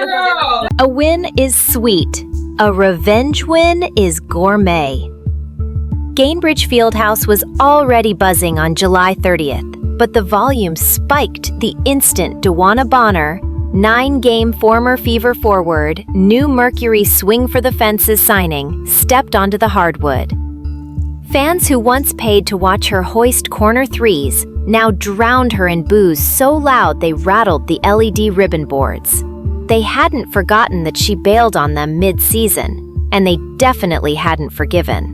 Girl. A win is sweet. A revenge win is gourmet. Gainbridge Fieldhouse was already buzzing on July 30th, but the volume spiked the instant DeWanna Bonner, 9-game former Fever forward, new Mercury swing for the fences signing, stepped onto the hardwood. Fans who once paid to watch her hoist corner threes now drowned her in boos so loud they rattled the LED ribbon boards. They hadn't forgotten that she bailed on them mid-season, and they definitely hadn't forgiven.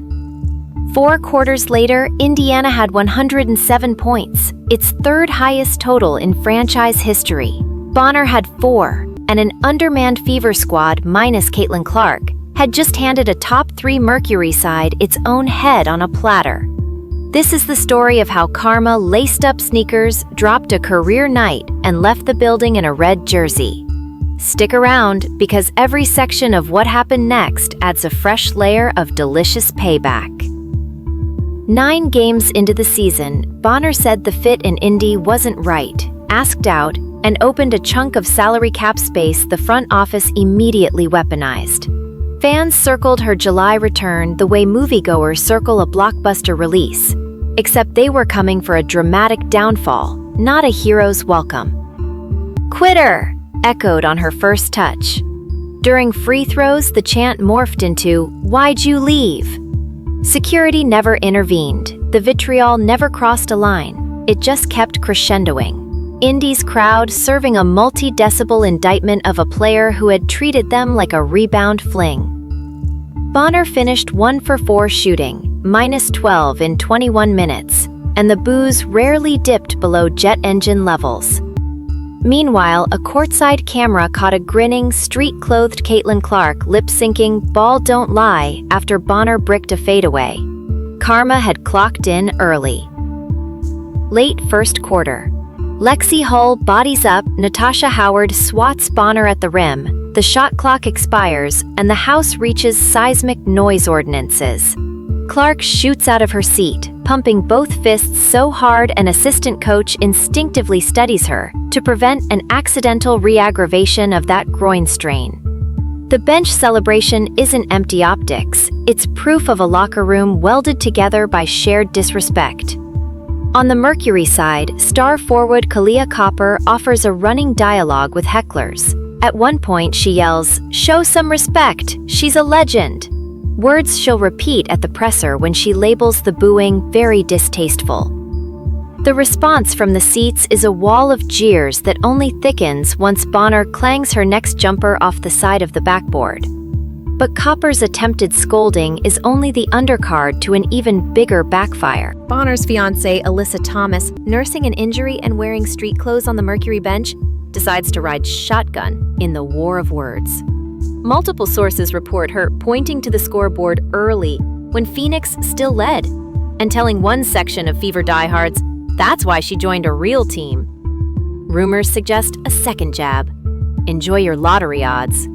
4 quarters later, Indiana had 107 points, its third highest total in franchise history. Bonner had 4, and an undermanned Fever squad minus Caitlain Clark had just handed a top 3 Mercury side its own head on a platter. This is the story of how karma laced up sneakers, dropped a career night, and left the building in a red jersey. Stick around, because every section of what happened next adds a fresh layer of delicious payback. 9 games into the season, Bonner said the fit in Indy wasn't right, asked out, and opened a chunk of salary cap space the front office immediately weaponized. Fans circled her July return the way moviegoers circle a blockbuster release, except they were coming for a dramatic downfall, not a hero's welcome. "Quitter!" echoed on her first touch. During free throws, the chant morphed into, "Why'd you leave?" Security never intervened. The vitriol never crossed a line. It just kept crescendoing. Indy's crowd serving a multi-decibel indictment of a player who had treated them like a rebound fling. Bonner finished 1 for 4 shooting, minus 12 in 21 minutes, and the boos rarely dipped below jet engine levels. Meanwhile, a courtside camera caught a grinning, street-clothed Caitlain Clark lip-syncing "Ball Don't Lie" after Bonner bricked a fadeaway. Karma had clocked in early. Late first quarter. Lexi Hull bodies up, Natasha Howard swats Bonner at the rim, the shot clock expires, and the house reaches seismic noise ordinances. Clark shoots out of her seat, pumping both fists so hard an assistant coach instinctively studies her to prevent an accidental re-aggravation of that groin strain. The bench celebration isn't empty optics, it's proof of a locker room welded together by shared disrespect. On the Mercury side, star forward Kahleah Copper offers a running dialogue with hecklers. At one point, she yells, "Show some respect, she's a legend." Words she'll repeat at the presser when she labels the booing very distasteful. The response from the seats is a wall of jeers that only thickens once Bonner clangs her next jumper off the side of the backboard. But Copper's attempted scolding is only the undercard to an even bigger backfire. Bonner's fiancée, Alyssa Thomas, nursing an injury and wearing street clothes on the Mercury bench, decides to ride shotgun in the war of words. Multiple sources report her pointing to the scoreboard early when Phoenix still led, and telling one section of Fever diehards that's why she joined a real team. Rumors suggest a second jab. Enjoy your lottery odds.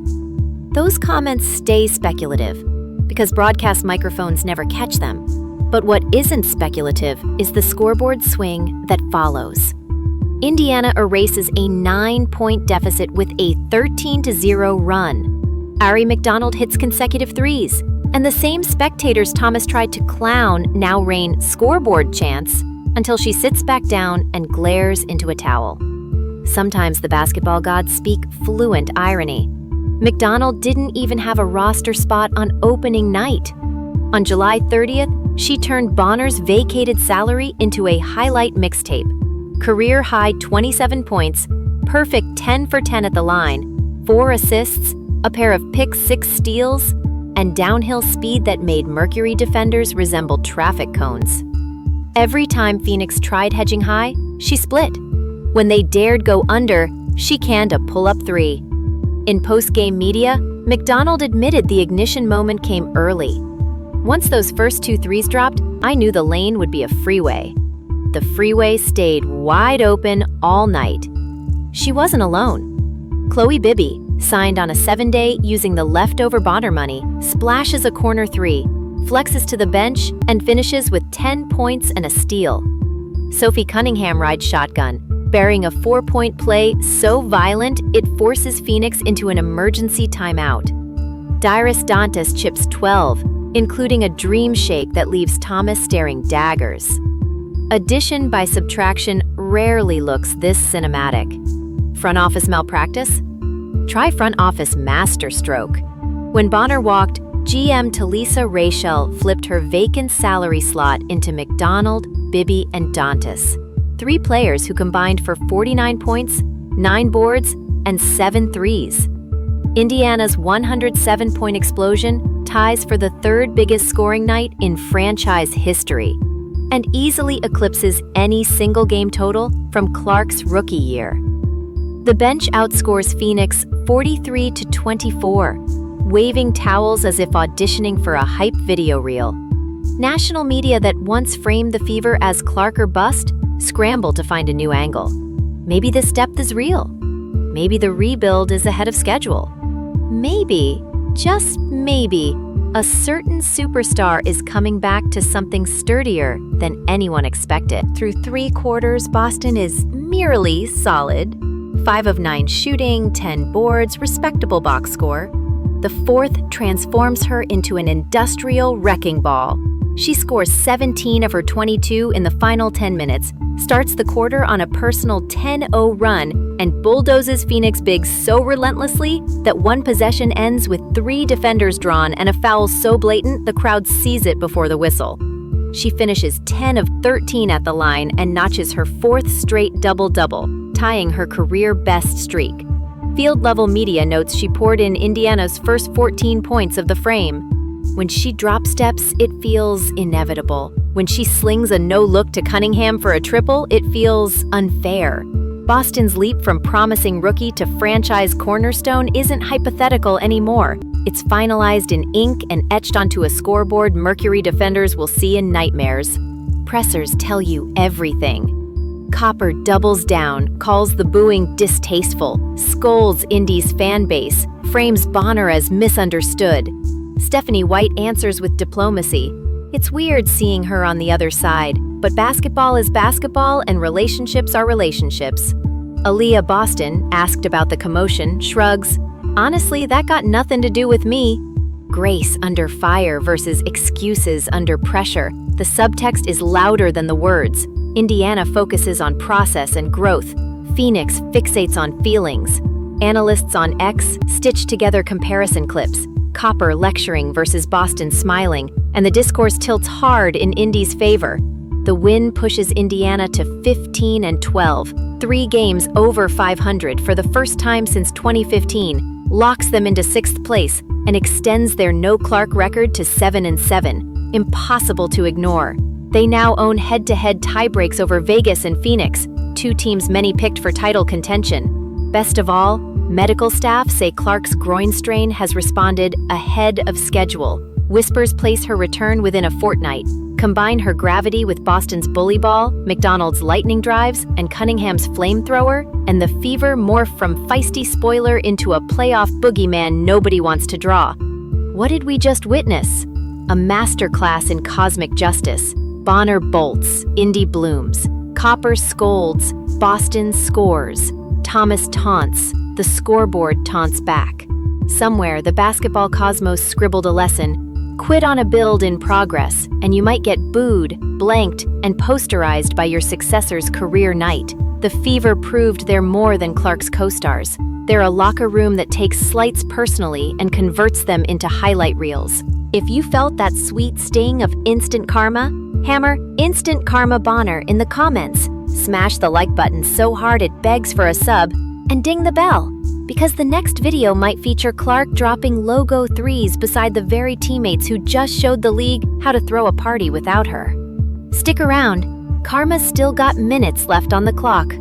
Those comments stay speculative, because broadcast microphones never catch them. But what isn't speculative is the scoreboard swing that follows. Indiana erases a 9-point deficit with a 13-0 run. Ari McDonald hits consecutive threes, and the same spectators Thomas tried to clown now rain scoreboard chants until she sits back down and glares into a towel. Sometimes the basketball gods speak fluent irony. McDonald didn't even have a roster spot on opening night. On July 30th, she turned Bonner's vacated salary into a highlight mixtape. Career-high 27 points, perfect 10 for 10 at the line, 4 assists, a pair of pick-six steals, and downhill speed that made Mercury defenders resemble traffic cones. Every time Phoenix tried hedging high, she split. When they dared go under, she canned a pull-up three. In post-game media, McDonald admitted the ignition moment came early. Once those first 2 threes dropped, I knew the lane would be a freeway. The freeway stayed wide open all night. She wasn't alone. Chloe Bibby, signed on a 7-day using the leftover Bonner money, splashes a corner 3, flexes to the bench, and finishes with 10 points and a steal. Sophie Cunningham rides shotgun, bearing a 4-point play so violent it forces Phoenix into an emergency timeout. Dyrus Dantas chips 12, including a dream shake that leaves Thomas staring daggers. Addition by subtraction rarely looks this cinematic. Front office malpractice? Try front office masterstroke. When Bonner walked, GM Talisa Rachel flipped her vacant salary slot into McDonald, Bibby, and Dantas, 3 players who combined for 49 points, 9 boards, and 7 threes. Indiana's 107-point explosion ties for the 3rd biggest scoring night in franchise history and easily eclipses any single game total from Clark's rookie year. The bench outscores Phoenix 43-24, waving towels as if auditioning for a hype video reel. National media that once framed the Fever as Clark or bust scramble to find a new angle. Maybe this depth is real. Maybe the rebuild is ahead of schedule. Maybe, just maybe, a certain superstar is coming back to something sturdier than anyone expected. Through 3 quarters, Boston is merely solid. 5 of 9 shooting, 10 boards, respectable box score. The 4th transforms her into an industrial wrecking ball. She scores 17 of her 22 in the final 10 minutes, starts the quarter on a personal 10-0 run, and bulldozes Phoenix bigs so relentlessly that one possession ends with 3 defenders drawn and a foul so blatant the crowd sees it before the whistle. She finishes 10 of 13 at the line and notches her 4th straight double-double, tying her career best streak. Field-level media notes she poured in Indiana's first 14 points of the frame. When she drop steps, it feels inevitable. When she slings a no-look to Cunningham for a triple, it feels unfair. Boston's leap from promising rookie to franchise cornerstone isn't hypothetical anymore. It's finalized in ink and etched onto a scoreboard Mercury defenders will see in nightmares. Pressers tell you everything. Copper doubles down, calls the booing distasteful, scolds Indy's fan base, frames Bonner as misunderstood. Stephanie White answers with diplomacy. It's weird seeing her on the other side, but basketball is basketball and relationships are relationships. Aaliyah Boston, asked about the commotion, shrugs, "Honestly, that got nothing to do with me." Grace under fire versus excuses under pressure. The subtext is louder than the words. Indiana focuses on process and growth. Phoenix fixates on feelings. Analysts on X stitch together comparison clips. Copper lecturing versus Boston smiling, and the discourse tilts hard in Indy's favor. The win pushes Indiana to 15-12, 3 games over 500 for the first time since 2015, locks them into 6th place, and extends their no-Clark record to 7-7. Impossible to ignore. They now own head-to-head tiebreaks over Vegas and Phoenix, 2 teams many picked for title contention. Best of all, medical staff say Clark's groin strain has responded ahead of schedule. Whispers place her return within a fortnight. Combine her gravity with Boston's bully ball, McDonald's lightning drives, and Cunningham's flamethrower, and the Fever morph from feisty spoiler into a playoff boogeyman nobody wants to draw. What did we just witness? A masterclass in cosmic justice. Bonner bolts, Indy blooms. Copper scolds, Boston scores. Thomas taunts, the scoreboard taunts back. Somewhere, the basketball cosmos scribbled a lesson. Quit on a build in progress, and you might get booed, blanked, and posterized by your successor's career night. The Fever proved they're more than Clark's co-stars. They're a locker room that takes slights personally and converts them into highlight reels. If you felt that sweet sting of instant karma, hammer Instant Karma Bonner in the comments. Smash the like button so hard it begs for a sub, and ding the bell, because the next video might feature Clark dropping logo threes beside the very teammates who just showed the league how to throw a party without her. Stick around, Karma's still got minutes left on the clock.